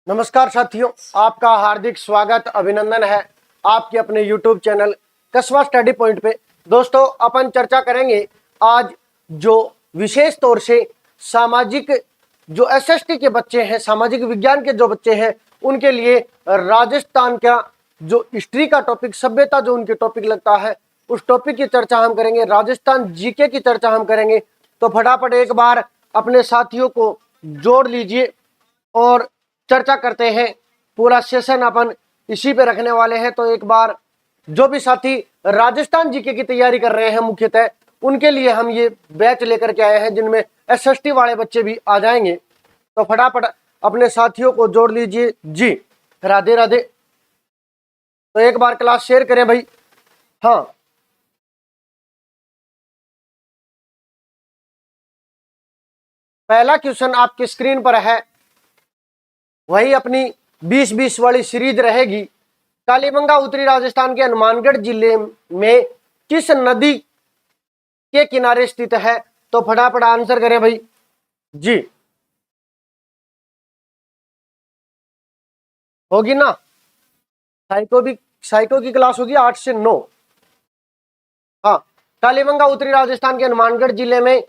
नमस्कार साथियों, आपका हार्दिक स्वागत अभिनंदन है आपके अपने YouTube चैनल कस्बा स्टडी पॉइंट पे। दोस्तों, अपन चर्चा करेंगे आज जो विशेष तौर से सामाजिक जो एसएसटी के बच्चे हैं, सामाजिक विज्ञान के जो बच्चे हैं, उनके लिए राजस्थान का जो हिस्ट्री का टॉपिक, सभ्यता जो उनके टॉपिक लगता है, उस टॉपिक की चर्चा हम करेंगे। राजस्थान जीके की चर्चा हम करेंगे। तो फटाफट एक बार अपने साथियों को जोड़ लीजिए और चर्चा करते हैं। पूरा सेशन अपन इसी पे रखने वाले हैं। तो एक बार जो भी साथी राजस्थान जीके की तैयारी कर रहे हैं, मुख्यतः उनके लिए हम ये बैच लेकर के आए हैं, जिनमें एसएसटी वाले बच्चे भी आ जाएंगे। तो फटाफट अपने साथियों को जोड़ लीजिए जी। राधे राधे। तो एक बार क्लास शेयर करें भाई। हाँ, पहला क्वेश्चन आपकी स्क्रीन पर है, वही अपनी 20-20 वाली सीरीज रहेगी। कालीबंगा उत्तरी राजस्थान के हनुमानगढ़ जिले में किस नदी के किनारे स्थित है? तो फटाफट आंसर करें भाई जी। होगी ना? साइको की क्लास होगी 8 से 9। हाँ, कालीबंगा उत्तरी राजस्थान के हनुमानगढ़ जिले में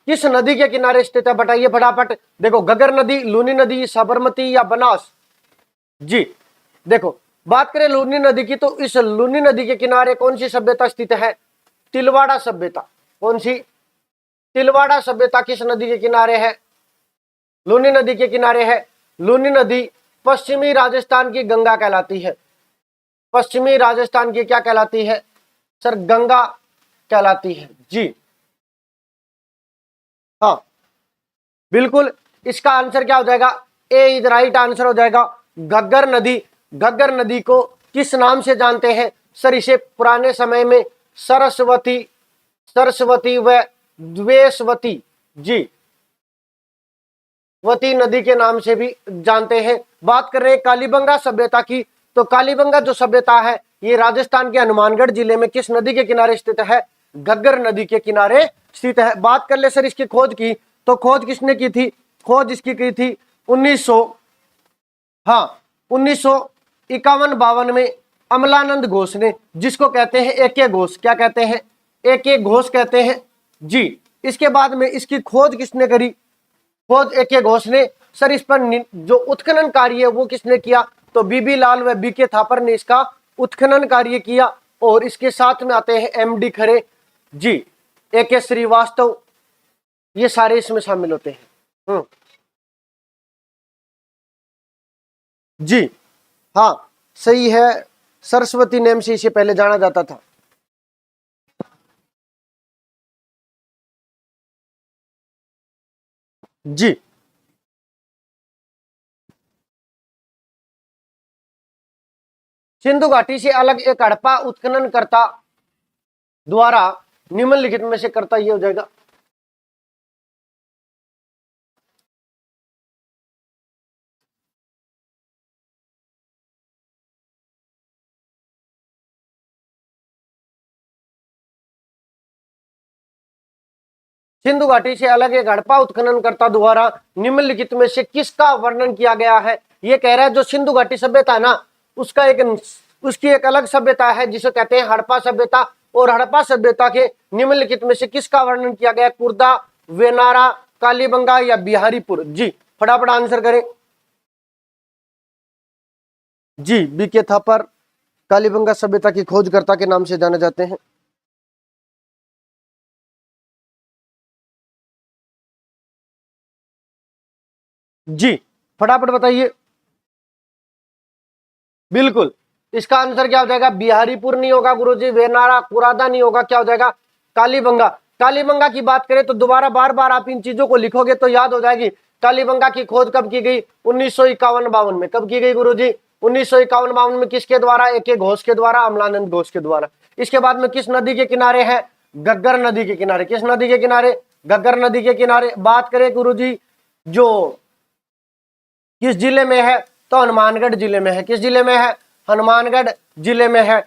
किस नदी के किनारे स्थित है? बताइए फटाफट। देखो, घग्गर नदी, लूनी नदी, साबरमती या बनास? जी देखो, बात करें लूनी नदी की, तो इस लूनी नदी के किनारे कौन सी सभ्यता स्थित है? तिलवाड़ा सभ्यता। कौन सी? तिलवाड़ा सभ्यता किस नदी के किनारे है? लूनी नदी के किनारे है। लूनी नदी पश्चिमी राजस्थान की गंगा कहलाती है। पश्चिमी राजस्थान की क्या कहलाती है सर? गंगा कहलाती है जी। हाँ बिल्कुल, इसका आंसर क्या हो जाएगा? ए इज राइट आंसर हो जाएगा। घग्गर नदी। घग्गर नदी को किस नाम से जानते हैं सर? इसे पुराने समय में सरस्वती, सरस्वती व द्वेषवती जी, वती नदी के नाम से भी जानते हैं। बात कर रहे हैं कालीबंगा सभ्यता की, तो कालीबंगा जो सभ्यता है ये राजस्थान के हनुमानगढ़ जिले में किस नदी के किनारे स्थित है? घग्गर नदी के किनारे स्थित है। बात कर ले सर इसकी खोज की, तो खोज किसने की थी? खोज इसकी की थी 1951-52 में अमलानंद घोष ने, जिसको कहते हैं एके घोष। क्या कहते हैं? एके घोष कहते हैं जी। इसके बाद में इसकी खोज किसने करी? खोज एके घोष ने। सर इस पर जो उत्खनन कार्य है वो किसने किया? तो बीबी लाल व बीके थापर ने इसका उत्खनन कार्य किया। और इसके साथ में आते हैं एमडी खरे जी, एके श्रीवास्तव, ये सारे इसमें शामिल होते हैं। जी हाँ, सही है। सरस्वती नेम से इसे पहले जाना जाता था जी। सिंधु घाटी से अलग एक हड़प्पा उत्खननकर्ता द्वारा निम्नलिखित में से करता ये हो जाएगा। सिंधु घाटी से अलग एक हड़प्पा उत्खननकर्ता द्वारा निम्नलिखित में से किसका वर्णन किया गया है? ये कह रहा है जो सिंधु घाटी सभ्यता है ना, उसकी एक अलग सभ्यता है जिसे कहते हैं हड़प्पा सभ्यता। और हड़प्पा सभ्यता के निम्नलिखित में से किसका वर्णन किया गया? कुर्दा, वेनारा, कालीबंगा या बिहारीपुर? जी फटाफट आंसर करें जी। बीके थापर कालीबंगा सभ्यता की खोजकर्ता के नाम से जाने जाते हैं। जी फटाफट बताइए। बिल्कुल, इसका आंसर क्या हो जाएगा? बिहारीपुर नहीं होगा गुरुजी, वेनारा, कुरादा नहीं होगा। क्या हो जाएगा? कालीबंगा। कालीबंगा की बात करें तो दोबारा बार बार आप इन चीजों को लिखोगे तो याद हो जाएगी। कालीबंगा की खोज कब की गई? 1951-52 में। कब की गई गुरुजी? 1951-52 में। किसके द्वारा? एके घोष के द्वारा, अमलानंद घोष के द्वारा। इसके बाद में किस नदी के किनारे है? घग्गर नदी के किनारे। किस नदी के किनारे? घग्गर नदी के किनारे। बात करें गुरुजी जो किस जिले में है? तो हनुमानगढ़ जिले में है। किस जिले में है? हनुमानगढ़ जिले में है।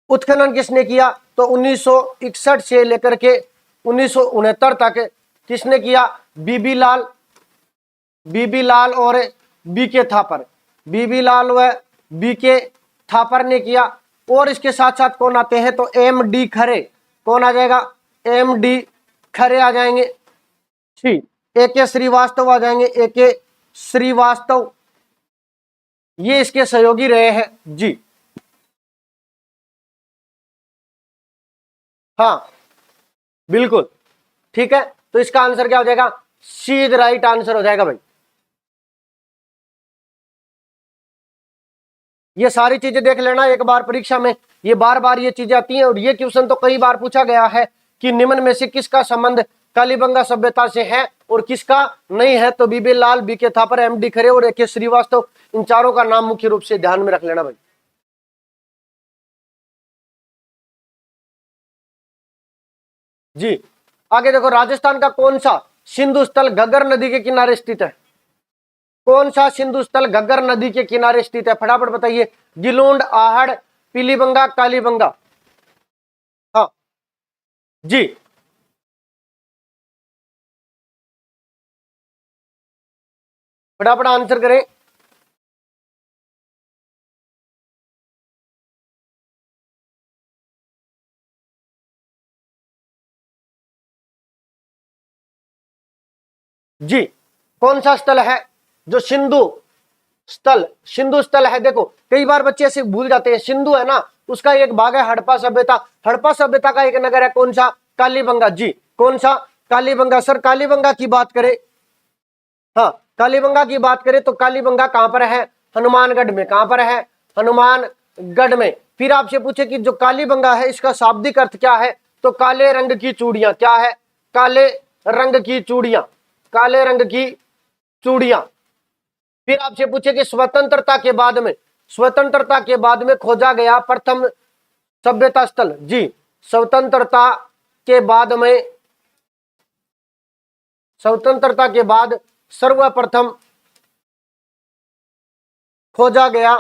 उत्खनन किसने किया? तो 1961 से लेकर के 1969 तक किसने किया? बीबी लाल और बीके थापर, बीबी लाल व बीके थापर ने किया। और इसके साथ साथ कौन आते हैं, तो एम डी खरे, कौन आ जाएगा, एम डी खरे आ जाएंगे। ठीक, ए के श्रीवास्तव आ जाएंगे, ए के श्रीवास्तव, ये इसके सहयोगी रहे हैं जी। हाँ बिल्कुल ठीक है, तो इसका आंसर क्या हो जाएगा, सी इज राइट आंसर हो जाएगा भाई। ये सारी चीजें देख लेना एक बार परीक्षा में, ये बार बार ये चीजें आती हैं। और ये क्वेश्चन तो कई बार पूछा गया है कि निम्न में से किसका संबंध कालीबंगा सभ्यता से है और किसका नहीं है, तो बीबी लाल, बीके थापर, एम डी खरे और ए के श्रीवास्तव, इन चारों का नाम मुख्य रूप से ध्यान में रख लेना भाई। जी आगे देखो, राजस्थान का कौन सा सिंधु स्थल घग्गर नदी के किनारे स्थित है, कौन सा सिंधु स्थल घग्गर नदी के किनारे स्थित है, फटाफट बताइए। गिलोंड, आहड़, पीलीबंगा, कालीबंगा। हाँ जी, फटाफट आंसर करें। जी कौन सा स्थल है जो सिंधु स्थल, सिंधु स्थल है। देखो कई बार बच्चे ऐसे भूल जाते हैं, सिंधु है ना, उसका एक भाग है हड़प्पा सभ्यता, हड़प्पा सभ्यता का एक नगर है कौन सा, कालीबंगा। जी कौन सा, कालीबंगा। सर कालीबंगा की बात करें, हाँ कालीबंगा की बात करें तो कालीबंगा कहां पर है, हनुमानगढ़ में। कहां पर है, हनुमानगढ़ में। फिर आपसे पूछे कि जो कालीबंगा है इसका शाब्दिक अर्थ क्या है, तो काले रंग की चूड़ियां। क्या है, काले रंग की चूड़ियां, काले रंग की चूड़ियां। फिर आपसे पूछे कि स्वतंत्रता के बाद में, स्वतंत्रता के बाद में खोजा गया प्रथम सभ्यता स्थल। जी स्वतंत्रता के बाद में, स्वतंत्रता के बाद सर्वप्रथम खोजा गया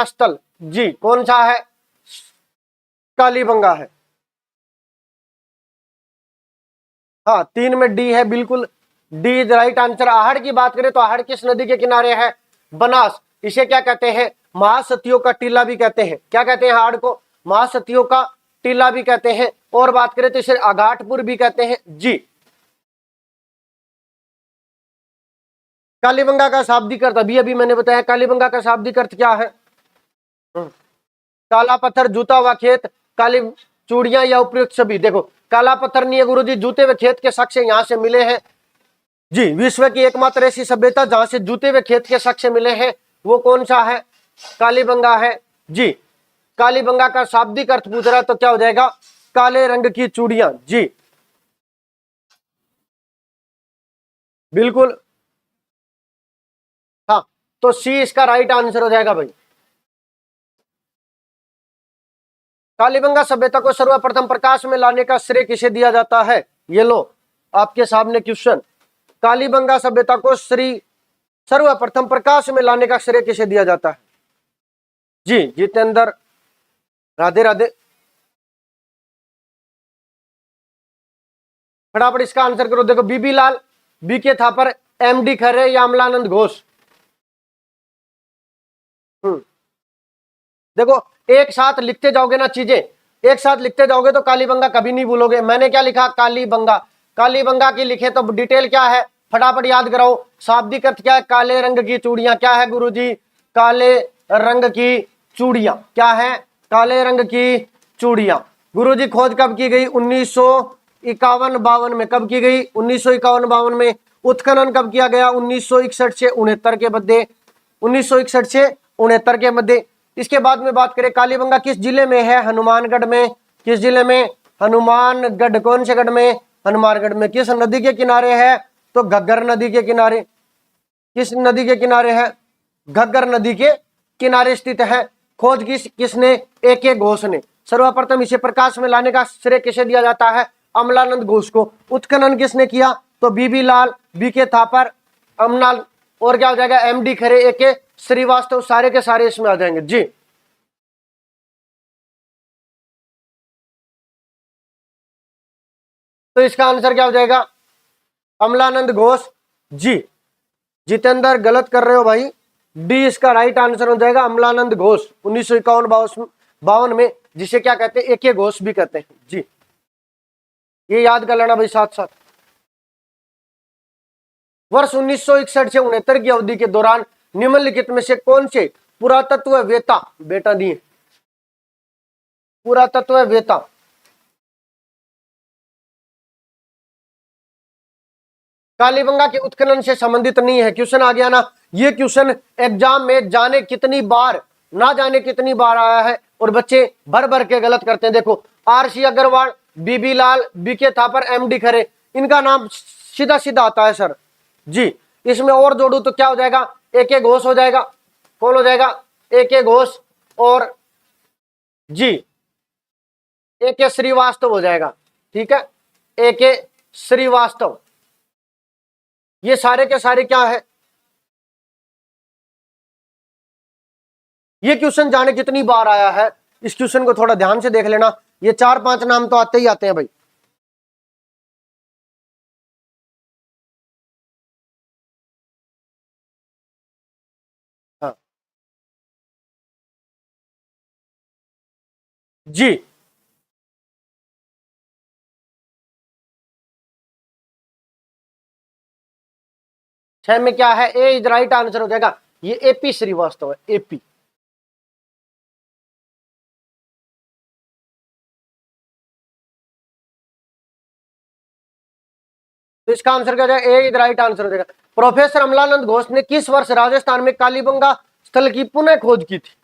स्थल, जी कौन सा है, कालीबंगा है। हाँ 3 में डी है, बिल्कुल D is right answer. Ahar की बात करें तो आहड़ किस नदी के किनारे है, बनास। इसे क्या कहते हैं, महासतियों का टीला भी कहते हैं। क्या कहते हैं आहड़ को, महासतियों का टीला भी कहते हैं। और बात करें तो इसे आघाटपुर भी कहते हैं जी। कालीबंगा का शाब्दिक अर्थ अभी अभी मैंने बताया, कालीबंगा का शाब्दिक अर्थ क्या है, काला पत्थर, जूता व खेत, काली चूड़ियां या उपयुक्त सभी। देखो काला पत्थर नहीं है गुरुजी, जूते व खेत के साक्ष्य यहां से मिले हैं। जी विश्व की एकमात्र ऐसी सभ्यता जहां से जूते व खेत के साक्ष्य मिले हैं वो कौन सा है, कालीबंगा है। जी कालीबंगा का शाब्दिक अर्थ पूछ रहा है तो क्या हो जाएगा, काले रंग की चूड़ियां। जी बिल्कुल, हाँ तो सी इसका राइट आंसर हो जाएगा भाई। कालीबंगा सभ्यता को सर्वप्रथम प्रकाश में लाने का श्रेय किसे दिया जाता है, ये लो आपके सामने क्वेश्चन। कालीबंगा सभ्यता को सर्वप्रथम प्रकाश में लाने का श्रेय किसे दिया जाता है, जी जितेंद्र, राधे राधे। फटाफट इसका आंसर करो। देखो बीबी लाल, बीके थापर, एमडी खरे या अमलानंद घोष। देखो एक साथ लिखते जाओगे ना चीजें, एक साथ लिखते जाओगे तो कालीबंगा कभी नहीं भूलोगे। मैंने क्या लिखा, कालीबंगा, कालीबंगा की लिखे तो डिटेल क्या है फटाफट याद कराओ। शाब्दिक अर्थ क्या है, काले रंग की चूड़ियां। क्या है गुरुजी, काले रंग की चूड़ियां। क्या है, काले रंग की चूड़ियां। गुरुजी खोज कब की गई, 1951-52 में। कब की गई, 1951-52 में। उत्खनन कब किया गया, 1961 से 69 के मध्य, 1961 से 69 के मध्य। इसके बाद में बात करें कालीबंगा किस जिले में है, हनुमानगढ़ में। किस जिले में, हनुमानगढ़। कौन से गढ़ में, हनुमानगढ़ में। किस नदी के किनारे है, तो घग्गर नदी के किनारे। किस नदी के किनारे है, घग्गर नदी के किनारे स्थित है। खोज किसने, ए.के. घोष ने। सर्वप्रथम इसे प्रकाश में लाने का श्रेय किसे दिया जाता है, अमलानंद घोष को। उत्खनन किसने किया, तो बीबी लाल, बीके थापर, अमलाल, और क्या हो जाएगा, एमडी खरे, ए.के. श्रीवास्तव। सारे के सारे इसमें आ जाएंगे जी। तो इसका आंसर क्या हो जाएगा? अमलानंद घोष। जी जितेंद्र गलत कर रहे हो भाई, डी इसका राइट आंसर हो जाएगा, अमलानंद घोष 1951-52 में, जिसे क्या कहते हैं, एके घोष भी कहते हैं। जी ये याद कर लेना भाई साथ साथ। वर्ष 1961 से 69 की अवधि के दौरान निम्नलिखित में से कौन से पुरातत्ववेत्ता, बेटा दिए पुरातत्ववेत्ता कालीबंगा के उत्खनन से संबंधित नहीं है? क्वेश्चन आ गया ना, ये क्वेश्चन एग्जाम में जाने कितनी बार ना जाने कितनी बार आया है और बच्चे भर भर के गलत करते हैं। देखो आरसी अग्रवाल, बीबी लाल, बीके थापर, एमडी खरे, इनका नाम सीधा सीधा आता है सर। जी इसमें और जोड़ू तो क्या हो जाएगा? एके घोष हो जाएगा। कौन हो जाएगा? एके घोष और जी एके श्रीवास्तव हो जाएगा। ठीक है, एके श्रीवास्तव। ये सारे के सारे क्या है? ये क्वेश्चन जाने कितनी बार आया है, इस क्वेश्चन को थोड़ा ध्यान से देख लेना। ये 4-5 नाम तो आते ही आते हैं भाई। हाँ जी 6 में क्या है? ए इज राइट आंसर हो जाएगा। ये एपी श्रीवास्तव है, एपी। तो इसका आंसर क्या हो जाएगा? ए इज राइट आंसर हो जाएगा। प्रोफेसर अमलानंद घोष ने किस वर्ष राजस्थान में कालीबंगा स्थल की पुनः खोज की थी?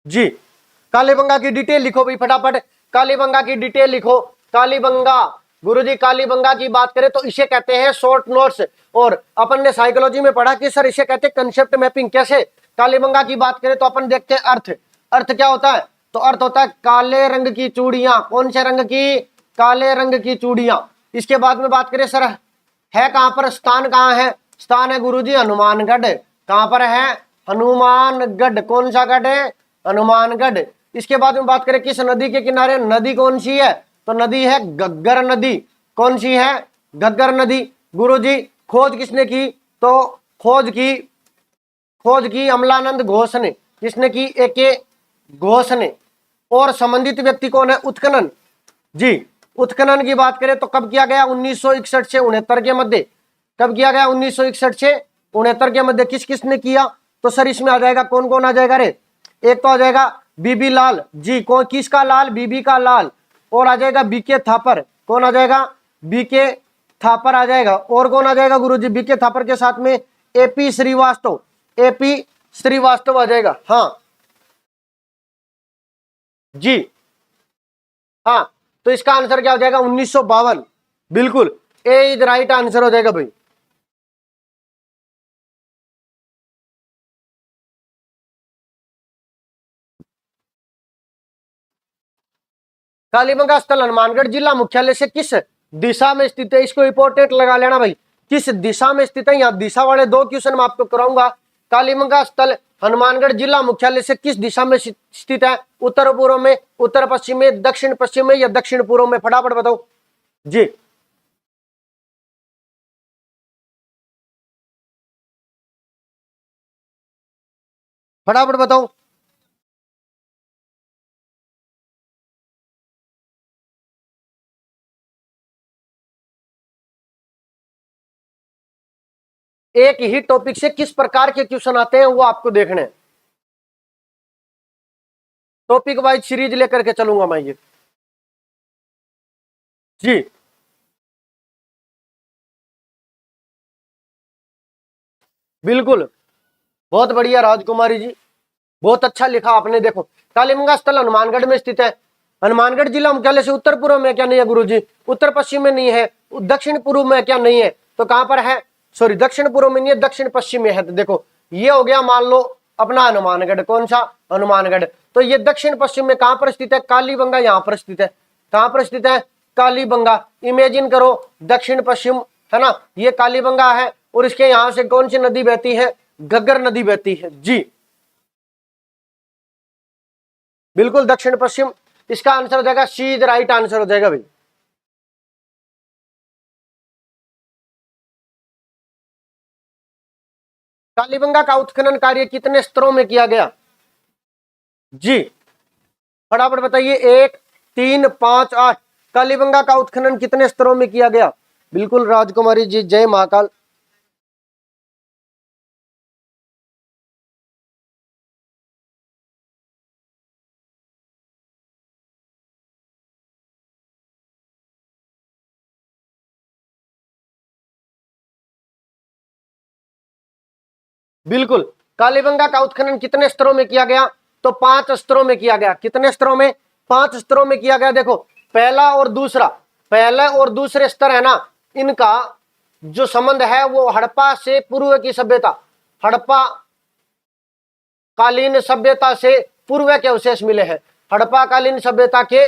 जी कालीबंगा की डिटेल लिखो भाई फटाफट, कालीबंगा की डिटेल लिखो। कालीबंगा गुरुजी, कालीबंगा की बात करें तो इसे कहते हैं शॉर्ट नोट्स, और अपन ने साइकोलॉजी में पढ़ा कि सर इसे कहते हैं कंसेप्ट मैपिंग। कैसे? कालीबंगा की बात करें तो अपन देखते हैं अर्थ। अर्थ क्या होता है? तो अर्थ होता है काले रंग की चूड़ियां। कौन से रंग की? काले रंग की चूड़ियां। इसके बाद में बात करें सर है कहां पर, स्थान कहां है? स्थान है गुरुजी हनुमानगढ़। कहां पर है? हनुमानगढ़। कौन सा गढ़ है? हनुमानगढ़। इसके बाद में बात करें किस नदी के किनारे, नदी कौन सी है? तो नदी है घग्गर नदी। कौन सी है? घग्गर नदी। गुरुजी खोज किसने की? तो खोज की अमलानंद घोष ने। किसने की? एके घोष ने। और संबंधित व्यक्ति कौन है? उत्खनन। जी उत्खनन की बात करें तो कब किया गया? 1961 से 69 के मध्य। कब किया गया? 1961 से 69 के मध्य। किस किसने किया? तो सर इसमें आ जाएगा, कौन कौन आ जाएगा रे? एक तो आ जाएगा बीबी लाल। जी कौन, किसका लाल? बीबी का लाल। और आ जाएगा बीके थापर। कौन आ जाएगा? बीके थापर आ जाएगा। और कौन आ जाएगा गुरुजी? बीके थापर के साथ में एपी श्रीवास्तव। एपी श्रीवास्तव आ जाएगा। हाँ जी हाँ, तो इसका आंसर क्या हो जाएगा? 1952। बिल्कुल ए इज राइट आंसर हो जाएगा भाई। कालीबंगा स्थल हनुमानगढ़ जिला मुख्यालय से किस दिशा में स्थित है? इसको इंपोर्टेंट लगा लेना भाई, किस दिशा में स्थित है। यहाँ दिशा वाले 2 क्वेश्चन मैं आपको कराऊंगा। कालीबंगा स्थल हनुमानगढ़ जिला मुख्यालय से किस दिशा में स्थित है? उत्तर पूर्व में, उत्तर पश्चिम में, दक्षिण पश्चिम में या दक्षिण पूर्व में? फटाफट बताओ जी। फटाफट बताओ। एक ही टॉपिक से किस प्रकार के क्वेश्चन आते हैं वो आपको देखने हैं। टॉपिक वाइज सीरीज लेकर के चलूंगा मैं ये। जी बिल्कुल, बहुत बढ़िया राजकुमारी जी, बहुत अच्छा लिखा आपने। देखो कालीबंगा स्थल हनुमानगढ़ में स्थित है। हनुमानगढ़ जिला मुख्यालय से उत्तर पूर्व में क्या नहीं है गुरुजी? उत्तर पश्चिम में नहीं है। दक्षिण पूर्व में क्या नहीं है? तो कहां पर है? सॉरी दक्षिण पूर्व में नहीं है, दक्षिण पश्चिम में है। तो देखो ये हो गया मान लो अपना हनुमानगढ़। कौन सा? हनुमानगढ़। तो ये दक्षिण पश्चिम में कहां पर स्थित है? कालीबंगा यहां पर स्थित है। कहां पर स्थित है? कालीबंगा। इमेजिन करो दक्षिण पश्चिम है ना, ये कालीबंगा है और इसके यहां से कौन सी नदी बहती है? घग्गर नदी बहती है। जी बिल्कुल दक्षिण पश्चिम। इसका आंसर हो जाएगा सी, द राइट आंसर हो जाएगा भाई। कालीबंगा का उत्खनन कार्य कितने स्तरों में किया गया? जी फटाफट बताइए। 1, 3, 5, 8। कालीबंगा का उत्खनन कितने स्तरों में किया गया? बिल्कुल राजकुमारी जी, जय महाकाल। बिल्कुल। कालीबंगा का उत्खनन कितने स्तरों में किया गया? तो 5 स्तरों में किया गया। कितने स्तरों में? 5 स्तरों में किया गया। देखो पहला और दूसरा, पहले और दूसरे स्तर है ना, इनका जो संबंध है वो हड़प्पा से पूर्व की सभ्यता, हड़प्पा कालीन सभ्यता से पूर्व के अवशेष मिले हैं। हड़प्पा कालीन सभ्यता के,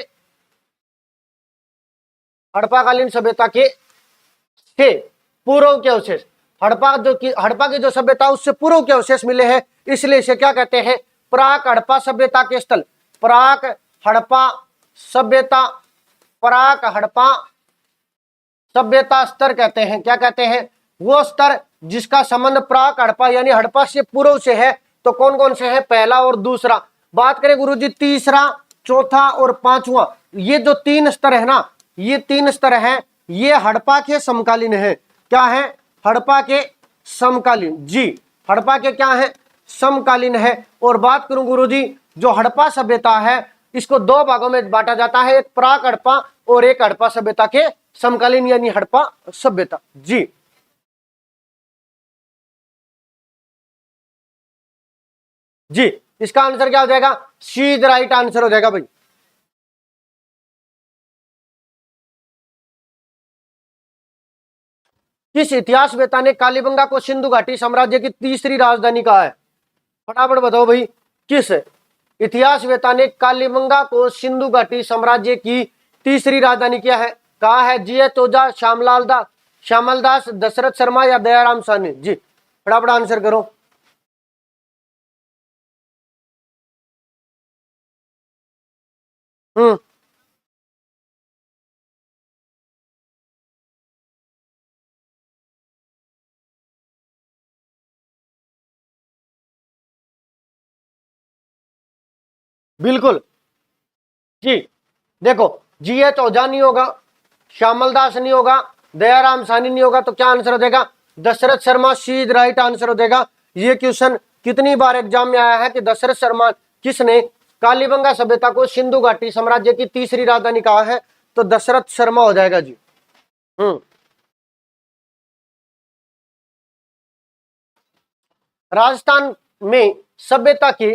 हड़प्पा कालीन सभ्यता के से पूर्व के अवशेष, हड़प्पा की जो सभ्यता उससे पूर्व के अवशेष मिले हैं, इसलिए इसे क्या कहते हैं? प्राक हड़प्पा सभ्यता के स्थल, प्राक हड़प्पा सभ्यता, प्राक हड़प्पा सभ्यता स्तर कहते हैं। क्या कहते हैं? वो स्तर जिसका संबंध प्राक हड़प्पा यानी हड़प्पा से पूर्व से है। तो कौन कौन से है? पहला और दूसरा। बात करें गुरुजी तीसरा, चौथा और पांचवा, ये जो 3 स्तर है ना, ये 3 स्तर है, ये हड़प्पा के समकालीन है। क्या है? हड़प्पा के समकालीन। जी हड़प्पा के क्या है? समकालीन है। और बात करूं गुरुजी, जो हड़प्पा सभ्यता है इसको 2 भागों में बांटा जाता है, एक प्राक हड़प्पा और एक हड़प्पा सभ्यता के समकालीन यानी हड़प्पा सभ्यता। जी जी इसका आंसर क्या हो जाएगा? सी द राइट आंसर हो जाएगा भाई। किस इतिहासवेता ने कालीबंगा को सिंधु घाटी साम्राज्य की तीसरी राजधानी कहा है? फटाफट बताओ भाई। किस इतिहासवेता ने कालीबंगा को सिंधु घाटी साम्राज्य की तीसरी राजधानी क्या है कहा है? जी.एच. ओझा, श्यामल दास, दशरथ शर्मा या दयाराम साहनी? जी फटाफट आंसर करो। हम्म बिल्कुल। जी देखो, जी.एच. ओझा नहीं होगा, श्यामल दास नहीं होगा, दयाराम साहनी नहीं होगा, तो क्या आंसर हो जाएगा? दशरथ शर्मा सी राइट आंसर हो जाएगा। ये क्वेश्चन कितनी बार एग्जाम में आया है कि दशरथ शर्मा किसने कालीबंगा सभ्यता को सिंधु घाटी साम्राज्य की तीसरी राजधानी कहा है? तो दशरथ शर्मा हो जाएगा जी। हम्म राजस्थान में सभ्यता के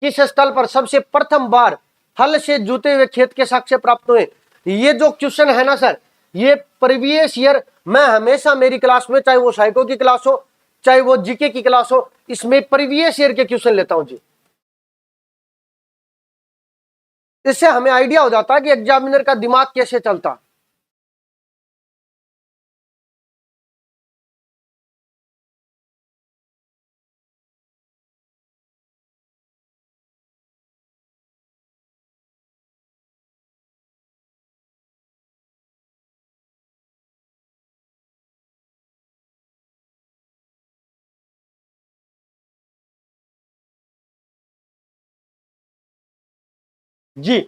किस स्थल पर सबसे प्रथम बार हल से जुते हुए खेत के साक्ष्य प्राप्त हुए? ये जो क्वेश्चन है ना सर, ये प्रीवियस ईयर मैं हमेशा मेरी क्लास में, चाहे वो साइको की क्लास हो चाहे वो जीके की क्लास हो, इसमें प्रीवियस ईयर के क्वेश्चन लेता हूं जी। इससे हमें आइडिया हो जाता है कि एग्जामिनर का दिमाग कैसे चलता। जी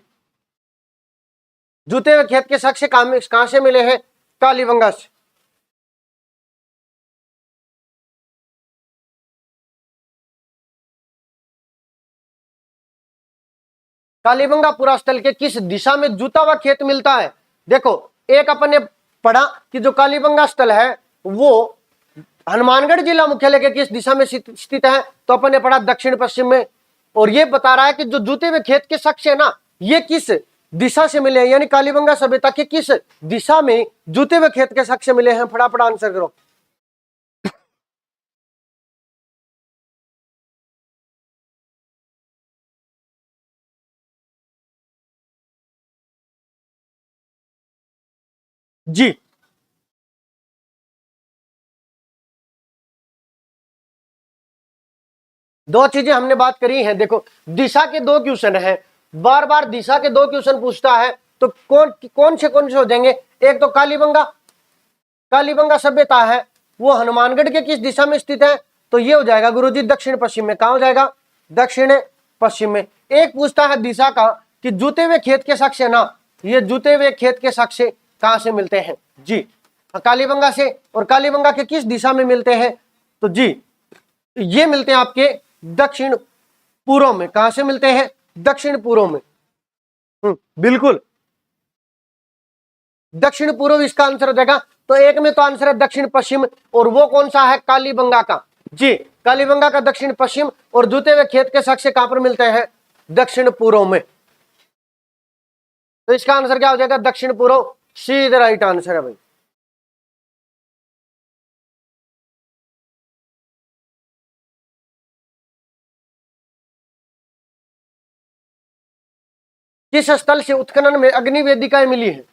जूते हुए खेत के साक्ष्य कहां से मिले हैं? कालीबंगा से। कालीबंगा पुरा स्थल के किस दिशा में जूता हुआ खेत मिलता है? देखो, एक अपन ने पढ़ा कि जो कालीबंगा स्थल है वो हनुमानगढ़ जिला मुख्यालय के किस दिशा में स्थित है? तो अपन ने पढ़ा दक्षिण पश्चिम में। और ये बता रहा है कि जो जूते हुए खेत के साक्ष्य है ना, ये किस दिशा से मिले हैं, यानी कालीबंगा सभ्यता के किस दिशा में जूते हुए खेत के साक्ष्य मिले हैं? फटाफट आंसर करो। जी दो चीजें हमने बात करी हैं। देखो दिशा के दो क्वेश्चन है, बार बार दिशा के दो क्वेश्चन पूछता है तो कौन से हो जाएंगे। एक तो कालीबंगा, कालीबंगा सभ्यता है वो हनुमानगढ़ के किस दिशा में स्थित है, तो ये हो जाएगा गुरुजी दक्षिण पश्चिम में। कहां हो जाएगा, दक्षिण पश्चिम में। एक पूछता है दिशा का कि जूते हुए खेत के साक्ष्य ना, ये जूते हुए खेत के साक्ष्य कहां से मिलते हैं जी, कालीबंगा से। और कालीबंगा के किस दिशा में मिलते हैं, तो जी ये मिलते हैं आपके दक्षिण पूर्व में। कहां से मिलते हैं, दक्षिण पूर्व में। बिल्कुल दक्षिण पूर्व इसका आंसर हो जाएगा। तो एक में तो आंसर है दक्षिण पश्चिम, और वो कौन सा है, कालीबंगा का जी, कालीबंगा का दक्षिण पश्चिम। और जूते हुए खेत के साक्ष्य कहां पर मिलते हैं, दक्षिण पूर्व में। तो इसका आंसर क्या हो जाएगा, दक्षिण पूर्व, सीधा राइट आंसर है भाई। किस स्थल से उत्खनन में अग्नि वेदिकाएं मिली है,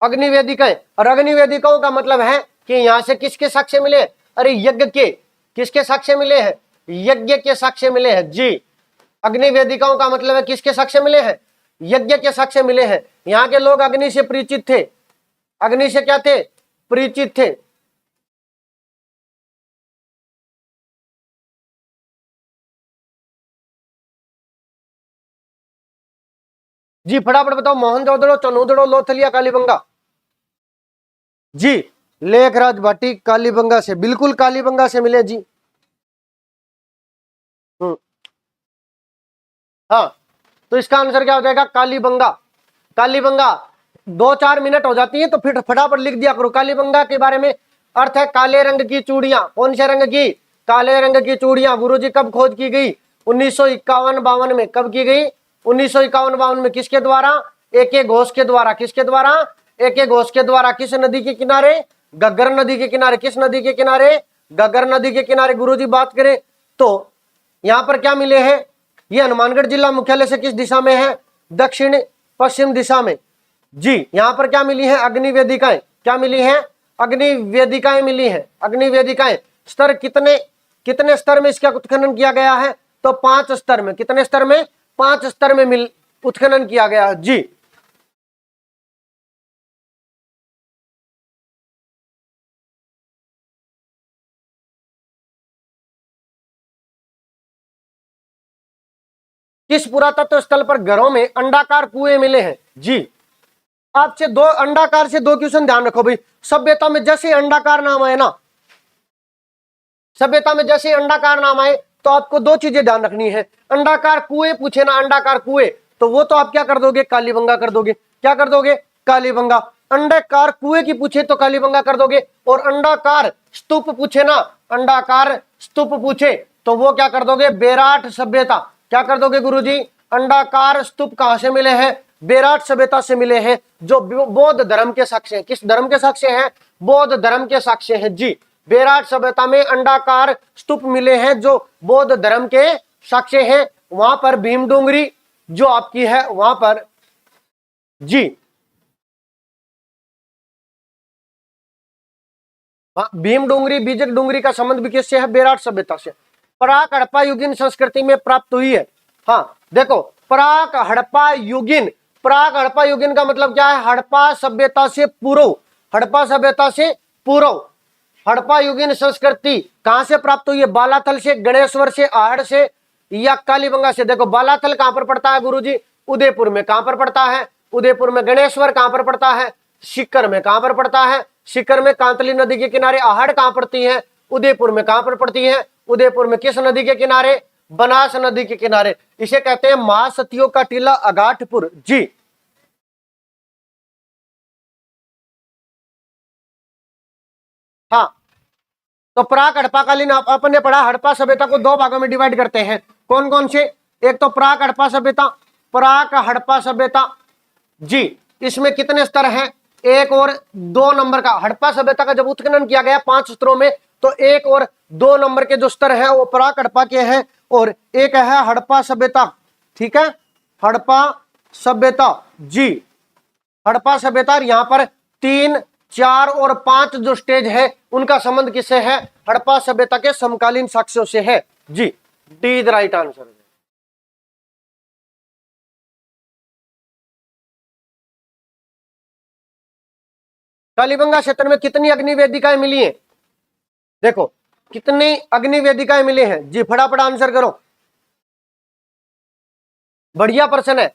अग्नि वेदिकाएं। और अग्नि वेदिकाओं का मतलब है कि यहां से किसके साक्ष्य मिले, अरे यज्ञ के, किसके साक्ष्य मिले हैं, यज्ञ के साक्ष्य मिले हैं जी। अग्नि वेदिकाओं का मतलब है किसके साक्ष्य मिले हैं, यज्ञ के साक्ष्य मिले हैं। यहाँ के लोग अग्नि से परिचित थे, अग्नि से क्या थे, परिचित थे। जी फटाफट बताओ, मोहनजोदड़ो, चनूदड़ो, लोथलिया, कालीबंगा जी। लेखराज भाटी कालीबंगा से, बिल्कुल कालीबंगा से मिले जी। हाँ तो इसका आंसर क्या हो जाएगा, कालीबंगा। कालीबंगा 2-4 मिनट हो जाती है तो फिर फटाफट लिख दिया करो कालीबंगा के बारे में। अर्थ है काले रंग की चूड़ियां, कौन से रंग की, काले रंग की चूड़ियां। गुरुजी कब खोज की गई, 1951-52 में। कब की गई, 1951-52 में। किसके द्वारा, AK घोष के द्वारा। किसके द्वारा, AK घोष के द्वारा। किस नदी के किनारे, घग्गर नदी के किनारे। किस नदी के किनारे, घग्गर नदी के किनारे। गुरुजी बात करें तो यहां पर क्या मिले हैं, ये हनुमानगढ़ जिला मुख्यालय से किस दिशा में है, दक्षिण पश्चिम दिशा में जी। यहां पर क्या मिली है, अग्नि वेदिकाएं। क्या मिली है, अग्नि वेदिकाएं मिली है। अग्नि वेदिकाएं स्तर कितने, कितने स्तर में इसका उत्खनन किया गया है, तो 5 स्तर में। कितने स्तर में, 5 स्तर में उत्खनन किया गया है जी। किस पुरातत्व स्थल पर घरों में अंडाकार कुएं मिले हैं जी। आपसे दो अंडाकार से दो क्वेश्चन ध्यान रखो भाई। सभ्यता में जैसे अंडाकार नाम आए ना, सभ्यता में जैसे अंडाकार नाम आए तो आपको दो चीजें ध्यान रखनी है। अंडाकार कुएं पूछे ना, अंडाकार कुएं, तो वो तो आप क्या कर दोगे, कालीबंगा कर दोगे। क्या कर दोगे, कालीबंगा। अंडाकार कुएं की पूछे तो कालीबंगा कर दोगे। और अंडाकार स्तूप पूछे ना, अंडाकार स्तूप पूछे तो वो क्या कर दोगे, बेराट सभ्यता। क्या कर दोगे गुरुजी, अंडाकार स्तूप कहां से मिले हैं, बेराट सभ्यता से मिले हैं, जो बौद्ध धर्म के साक्ष्य हैं। किस धर्म के साक्ष्य हैं, बौद्ध धर्म के साक्ष्य हैं जी। बेराट सभ्यता में अंडाकार स्तूप मिले हैं जो बौद्ध धर्म के साक्ष्य हैं। वहां पर भीम डूंगरी जो आपकी है वहां पर जी, भीम डूंगरी, बीजक डूंगरी का संबंध भी किससे है, बेराट सभ्यता से। प्राक हड़प्पा युगीन संस्कृति में प्राप्त हुई है। हाँ देखो, प्राक हड़प्पा युगीन, प्राक हड़प्पा युगीन का मतलब क्या है, हड़प्पा सभ्यता से पूर्व, हड़प्पा सभ्यता से पूर्व। हड़प्पा युगीन संस्कृति कहां से प्राप्त हुई है, बालाथल से, गणेश्वर से, आहड़ से या कालीबंगा से। देखो बालाथल कहां पर पड़ता है गुरुजी, उदयपुर में। कहां पर पड़ता है, उदयपुर में। गणेश्वर कहां पर पड़ता है, सीकर में। कहां पर पड़ता है, सीकर में। कांतली नदी के किनारे। आहड़ कहां पड़ती है, उदयपुर में। कहां पर पड़ती है, उदयपुर में। किस नदी के किनारे, बनास नदी के किनारे। इसे कहते हैं महासतियों का टीला, अगाठपुर जी। हाँ तो प्राक हड़प्पाकालीन अपन ने पढ़ा, हड़प्पा सभ्यता को 2 भागों में डिवाइड करते हैं। कौन कौन से, एक तो प्राक हड़प्पा सभ्यता, प्राक हड़प्पा सभ्यता जी। इसमें कितने स्तर हैं, 1 और 2 नंबर का। हड़प्पा सभ्यता का जब उत्खनन किया गया 5 स्तरों में, तो 1 और 2 नंबर के जो स्तर है वो प्राक हड़प्पा के हैं, और एक है हड़प्पा सभ्यता। ठीक है, हड़प्पा सभ्यता जी, हड़प्पा सभ्यता। यहाँ पर 3, 4 और 5 जो स्टेज है उनका संबंध किससे है, हड़प्पा सभ्यता के समकालीन साक्ष्यों से है जी, D the right answer. Kalibanga क्षेत्र में कितनी अग्नि वेदिकाएं मिली हैं? देखो कितनी अग्नि वेदिकाएं मिली हैं जी, फटाफट आंसर करो, बढ़िया प्रश्न है।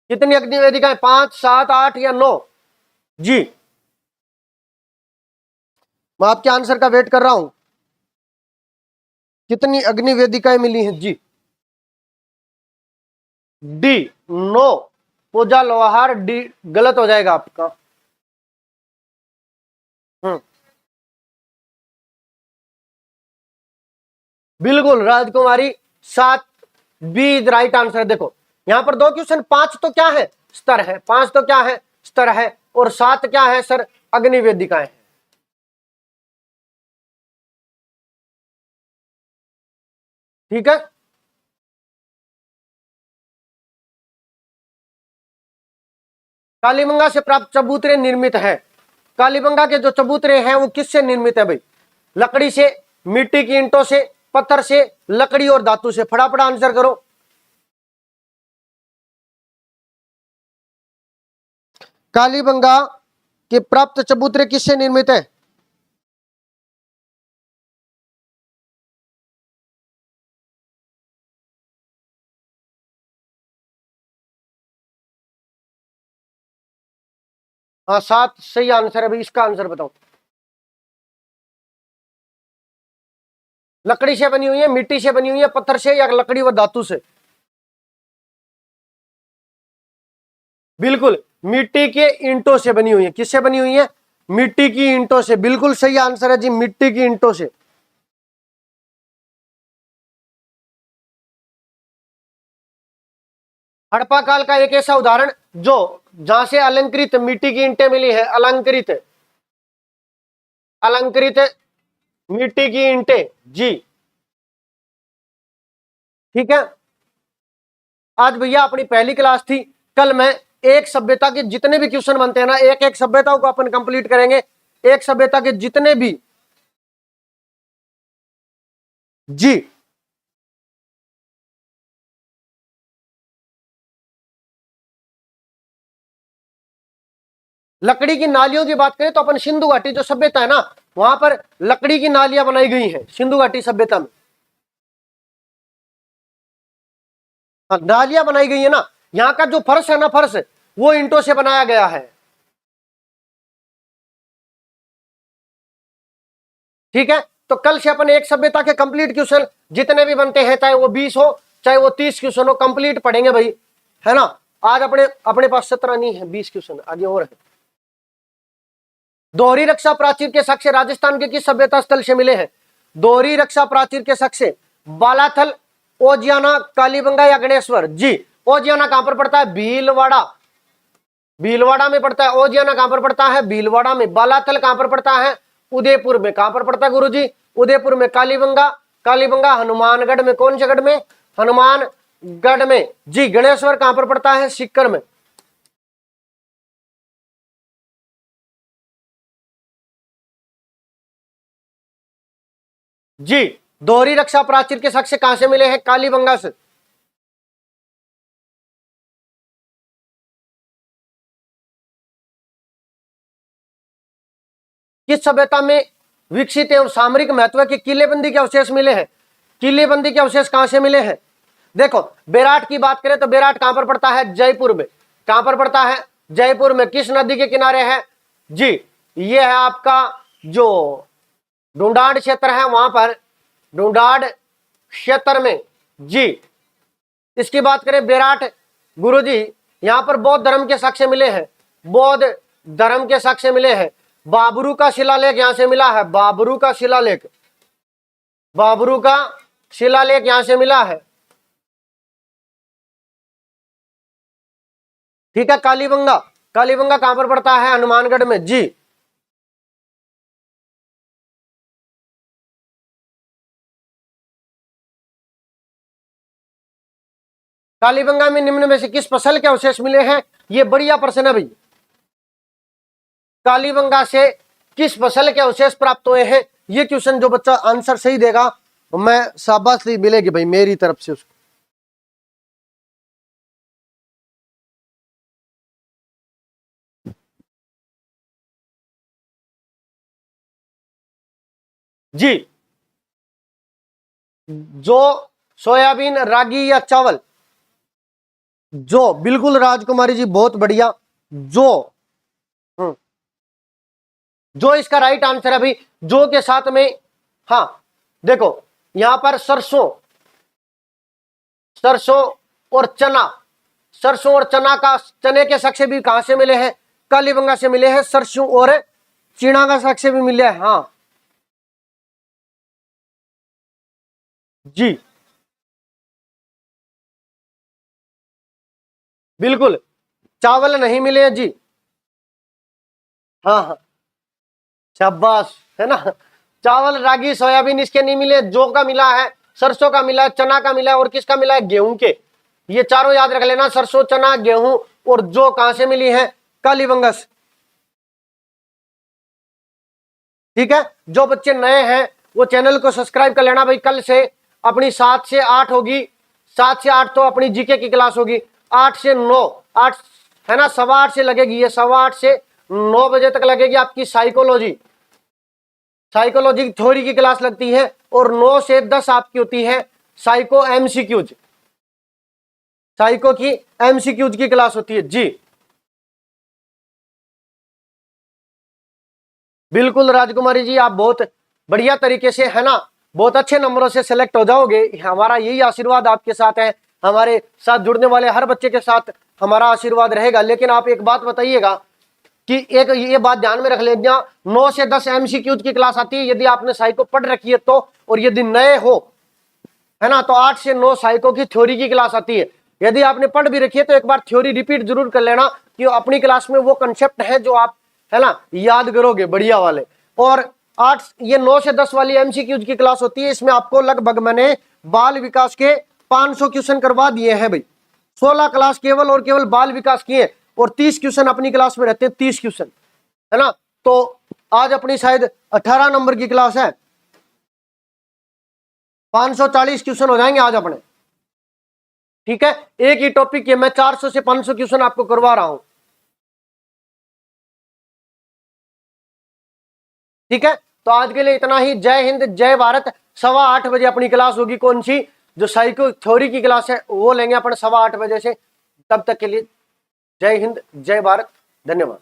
कितनी अग्नि वेदिकाएं, 5, 7, 8 या 9? जी, मैं आपके आंसर का वेट कर रहा हूं। कितनी अग्नि वेदिकाएं मिली हैं जी? डी 9, पूजा लोहार, डी गलत हो जाएगा आपका। बिल्कुल राजकुमारी, 7 बी द राइट आंसर। देखो यहां पर 2 क्वेश्चन, 5 तो क्या है, स्तर है, 5 तो क्या है, स्तर है, और 7 क्या है सर, अग्नि वेदिकाएं। ठीक है, कालीबंगा से प्राप्त चबूतरे निर्मित है। कालीबंगा के जो चबूतरे हैं वो किससे निर्मित है भाई? लकड़ी से, मिट्टी की ईंटों से, पत्थर से, लकड़ी और धातु से। फटाफट आंसर करो। कालीबंगा के प्राप्त चबूतरे किससे निर्मित है? हाँ 7 सही आंसर है भाई। इसका आंसर बताओ। लकड़ी से बनी हुई है, मिट्टी से बनी हुई है, पत्थर से, या लकड़ी व धातु से? बिल्कुल मिट्टी के ईंटों से बनी हुई है। किससे बनी हुई है? मिट्टी की ईंटों से। बिल्कुल सही आंसर है जी, मिट्टी की ईंटों से। हड़प्पा काल का एक ऐसा उदाहरण जो जहां से अलंकृत मिट्टी की ईंटें मिली है, अलंकृत अलंकृत मिट्टी की ईंटें जी। ठीक है, आज भैया अपनी पहली क्लास थी। कल मैं एक सभ्यता के जितने भी क्वेश्चन बनते हैं ना, एक एक सभ्यताओं को अपन कंप्लीट करेंगे। एक सभ्यता के जितने भी जी। लकड़ी की नालियों की बात करें तो अपन सिंधु घाटी जो सभ्यता है ना, वहां पर लकड़ी की नालियां बनाई गई हैं सिंधु घाटी सभ्यता में। हाँ, नालियां बनाई गई है ना। यहाँ का जो फर्श है ना, फर्श वो ईंटों से बनाया गया है। ठीक है, तो कल से अपन एक सभ्यता के कंप्लीट क्वेश्चन जितने भी बनते हैं, चाहे वो 20 हो चाहे वो 30 क्वेश्चन हो, कंप्लीट पढ़ेंगे भाई, है ना। आज अपने अपने पास 17 नहीं है, 20 क्वेश्चन आगे और है। दोहरी रक्षा प्राचीर के साक्ष्य राजस्थान के किस सभ्यता स्थल से मिले हैं? दोहरी रक्षा प्राचीर के साक्ष्य बालाथल, ओजियाना, कालीबंगा या गणेश्वर? जी, ओजियाना कहां पर पड़ता है? भीलवाड़ा, भीलवाड़ा में पड़ता है। ओजियाना कहां पर पड़ता है? भीलवाड़ा में। बालाथल कहां पर पड़ता है? उदयपुर में। कहां पर पड़ता है गुरुजी? उदयपुर में। कालीबंगा, कालीबंगा हनुमानगढ़ में। कौन से गढ़ में? हनुमानगढ़ में जी। गणेश्वर कहां पर पड़ता है? सीकर में। जी, दोहरी रक्षा प्राचीर के साक्ष्य कहां से मिले हैं? कालीबंगा से। किस सभ्यता में विकसित एवं सामरिक महत्व के किलेबंदी के अवशेष मिले हैं? किलेबंदी के अवशेष कहां से मिले हैं? देखो बेराट की बात करें तो बेराट कहां पर पड़ता है? जयपुर में। कहां पर पड़ता है? जयपुर में। किस नदी के किनारे है? जी, ये है आपका जो ढूंढाड़ क्षेत्र है, वहां पर ढूंढाड़ क्षेत्र में जी। इसकी बात करें बेराट गुरुजी, यहां पर बौद्ध धर्म के साक्ष्य मिले हैं। बौद्ध धर्म के साक्ष्य मिले हैं। बाबरू का शिलालेख यहां से मिला है। बाबरू का शिलालेख, बाबरू का शिलालेख यहां से मिला है। ठीक है, कालीबंगा, कालीबंगा कहां पर पड़ता है? हनुमानगढ़ में जी। कालीबंगा में निम्न में से किस फसल के अवशेष मिले हैं? ये बढ़िया प्रश्न है भाई। कालीबंगा से किस फसल के अवशेष प्राप्त हुए हैं? ये क्वेश्चन जो बच्चा आंसर सही देगा मैं शाबाशी मिलेगी भाई मेरी तरफ से उसको। जी, जो सोयाबीन, रागी या चावल, जो, बिल्कुल राजकुमारी जी बहुत बढ़िया, जो, जो इसका राइट आंसर है भाई। जो के साथ में, हाँ देखो यहां पर सरसों, सरसों और चना, सरसों और चना का, चने के साक्ष्य भी कहां से मिले हैं? कालीबंगा से मिले हैं। सरसों और चीना का साक्ष्य भी मिले हैं। हाँ जी बिल्कुल, चावल नहीं मिले हैं जी। हाँ हाँ शाबाश, है ना। चावल, रागी, सोयाबीन इसके नहीं मिले। जौ का मिला है, सरसों का मिला है, चना का मिला है, और किसका मिला है? गेहूं के। ये चारों याद रख लेना, सरसों, चना, गेहूं और जौ कहां से मिली है? कालीबंगस। ठीक है, जो बच्चे नए हैं वो चैनल को सब्सक्राइब कर लेना भाई। कल से अपनी 7 से 8 होगी, 7 से 8 तो अपनी जीके की क्लास होगी। 8 से 9, 8 है ना, 8:15 से लगेगी, ये 8:15 से 9 बजे तक लगेगी आपकी साइकोलॉजी, साइकोलॉजी थ्योरी की क्लास लगती है। और 9 से 10 आपकी होती है साइको एमसीक्यूज, साइको की एमसीक्यूज की क्लास होती है जी। बिल्कुल राजकुमारी जी, आप बहुत बढ़िया तरीके से, है ना, बहुत अच्छे नंबरों से सिलेक्ट हो जाओगे। हमारा यही आशीर्वाद आपके साथ है, हमारे साथ जुड़ने वाले हर बच्चे के साथ हमारा आशीर्वाद रहेगा। लेकिन आप एक बात बताइएगा कि एक ये बात ध्यान में रख लेना, 9 से 10 एमसीक्यूज की क्लास आती है यदि आपने साइको पढ़ रखी है तो, और यदि नए हो, है ना, तो 8 से 9 साइको की थ्योरी की क्लास आती है। यदि आपने पढ़ भी रखी है तो एक बार थ्योरी रिपीट जरूर कर लेना, कि अपनी क्लास में वो कंसेप्ट है जो आप, है ना, याद करोगे बढ़िया वाले। और 8, ये 9 से 10 वाली एमसीक्यूज की क्लास होती है। इसमें आपको लगभग मैंने बाल विकास के 500 क्वेश्चन करवा दिए हैं भाई। 16 क्लास केवल और केवल बाल विकास की है, और 30 क्वेश्चन अपनी क्लास में रहते हैं, 30 क्वेश्चन, है ना। तो आज अपनी शायद 18 नंबर की क्लास है, 540 क्वेश्चन हो जाएंगे आज अपने। ठीक है, एक ही टॉपिक के मैं 400 से 500 क्वेश्चन आपको करवा रहा हूं। ठीक है, तो आज के लिए इतना ही। जय हिंद, जय भारत। 8:15 बजे अपनी क्लास होगी, कौन सी? जो साइको थ्योरी की क्लास है वो लेंगे अपन 8:15 बजे से। तब तक के लिए जय हिंद, जय भारत, धन्यवाद।